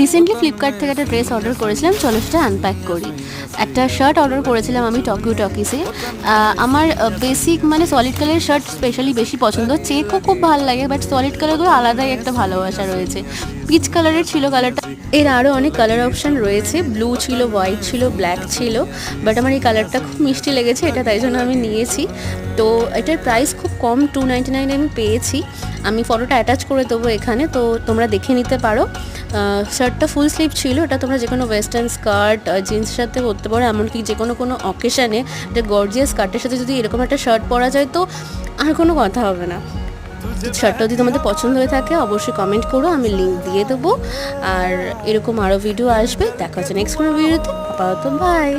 Recently Flipkart থেকে একটা dress order করেছিলাম, চলো সেটা আনপ্যাক করি। একটা শার্ট অর্ডার করেছিলাম আমি টোকিও টকিসে। আমার বেসিক মানে সলিড কালারের শার্ট স্পেশালি বেশি পছন্দ, চেকও খুব ভালো লাগে, বাট সলিড কালারগুলো আলাদাই একটা ভালোবাসা রয়েছে। পিচ কালারের ছিল কালারটা। এর আরও অনেক কালার অপশান রয়েছে, ব্লু ছিল, হোয়াইট ছিল, ব্ল্যাক ছিল, বাট আমার এই কালারটা খুব মিষ্টি লেগেছে, এটা তাই জন্য আমি নিয়েছি। তো এটার প্রাইস খুব কম, 299 আমি পেয়েছি। আমি ফটোটা অ্যাটাচ করে দেবো এখানে, তো তোমরা দেখে নিতে পারো। শার্টটা ফুল স্লিভ ছিল, এটা তোমরা যে কোনো ওয়েস্টার্ন স্কার্ট জিন্সের সাথে পরতে পারো, এমনকি যে কোনো অকেশানে একটা গর্জিয়াস স্কার্টের সাথে যদি এরকম একটা শার্ট পরা যায় তো আর কোনো কথা হবে না। শার্টটা যদি তোমাদের পছন্দ হয়ে থাকে অবশ্যই কমেন্ট করো, আমি লিঙ্ক দিয়ে দেবো। আর এরকম আরও ভিডিও আসবে, দেখা হচ্ছে নেক্সট কোনো ভিডিওতে। আপাতত বাই।